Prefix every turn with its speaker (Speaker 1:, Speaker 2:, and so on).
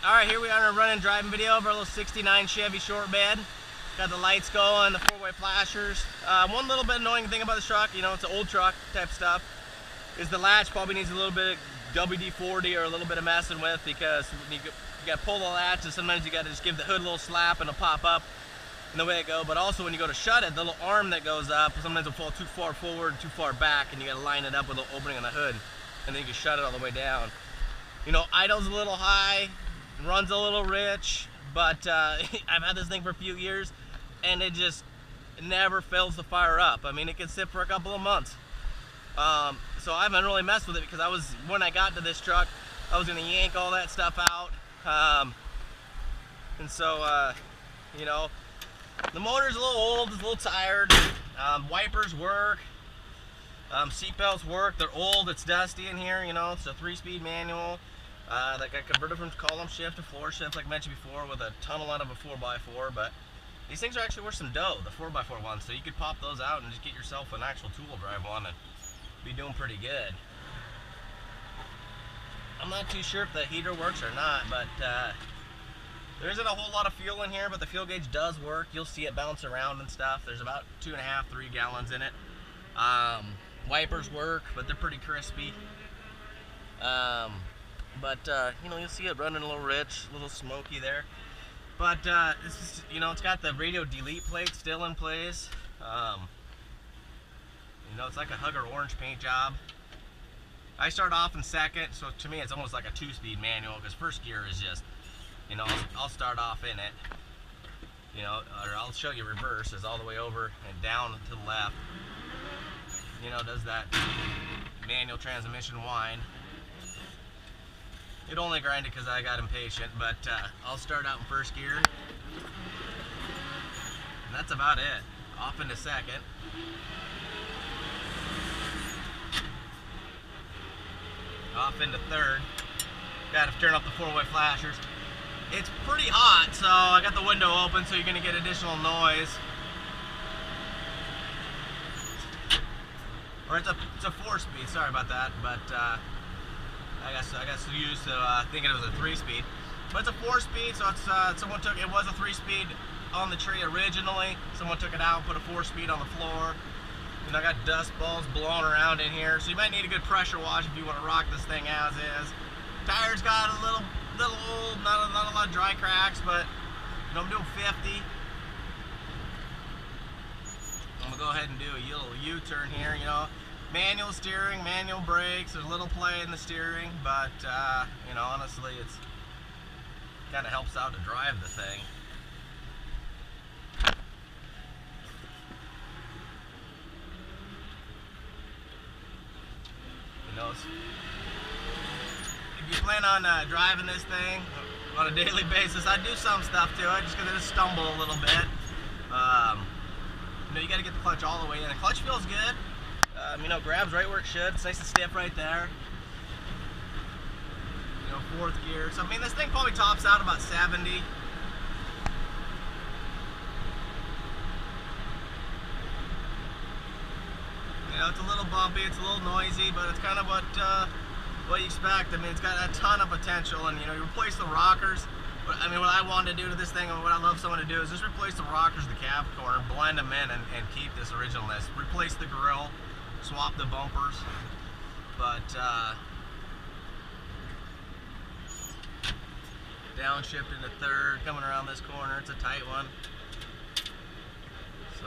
Speaker 1: Alright, here we are in a running driving video of our little 69 Chevy short bed. Got the lights going, the four-way flashers. One little bit annoying thing about this truck, you know, it's an old truck type stuff, is the latch probably needs a little bit of WD-40 or a little bit of messing with, because you got to pull the latch and sometimes you got to just give the hood a little slap and it'll pop up and the way it goes. But also when you go to shut it, the little arm that goes up, sometimes it'll fall too far forward, too far back, and you got to line it up with the opening on the hood, and then you can shut it all the way down. You know, idle's a little high, runs a little rich, but I've had this thing for a few years and it just never fails to fire up. I mean, it can sit for a couple of months. So I haven't really messed with it because when I got to this truck, I was gonna yank all that stuff out. And so, you know, the motor's a little old, it's a little tired. Wipers work, seatbelts work, they're old, it's dusty in here, you know, it's a 3-speed manual. That got converted from column shift to floor shift, like I mentioned before, with a tunnel out of a 4x4, but these things are actually worth some dough, the 4x4 ones, so you could pop those out and just get yourself an actual tool drive one and be doing pretty good. I'm not too sure if the heater works or not, but there isn't a whole lot of fuel in here, but the fuel gauge does work. You'll see it bounce around and stuff. There's about 2.5, 3 gallons in it. Wipers work, but they're pretty crispy. You know, you'll see it running a little rich, a little smoky there. But this is, you know, it's got the radio delete plate still in place. You know, it's like a Hugger orange paint job. I start off in second, so to me it's almost like a 2-speed manual, because first gear is just, you know, I'll start off in it, you know, or I'll show you reverse is all the way over and down to the left. You know, does that manual transmission whine. It only grinded because I got impatient, but I'll start out in first gear. And that's about it. Off into second. Off into third. Got to turn off the 4-way flashers. It's pretty hot, so I got the window open, so you're going to get additional noise. Or it's a 4-speed, sorry about that, but I got so used to thinking it was a 3-speed, but it's a 4-speed. So it's it was a 3-speed on the tree originally. Someone took it out and put a 4-speed on the floor. And I got dust balls blowing around in here, so you might need a good pressure wash if you want to rock this thing as is. Tires got a little old, not a lot of dry cracks, but you know, I'm doing 50. I'm gonna go ahead and do a little U-turn here, you know. Manual steering, manual brakes, there's a little play in the steering, but you know, honestly, it's kind of helps out to drive the thing. You know, if you plan on driving this thing on a daily basis, I do some stuff to it just because I just stumble a little bit. You know, you got to get the clutch all the way in. The clutch feels good. You know, grabs right where it should. It's nice and stiff right there. You know, 4th gear. So I mean, this thing probably tops out about 70. You know, it's a little bumpy, it's a little noisy, but it's kind of what you expect. I mean, it's got a ton of potential, and you know, you replace the rockers. But I mean, what I wanted to do to this thing, and what I love someone to do, is just replace the rockers, the cab corner, blend them in, and keep this originalness. Replace the grill, swap the bumpers, but downshift into third, coming around this corner. It's a tight one, so.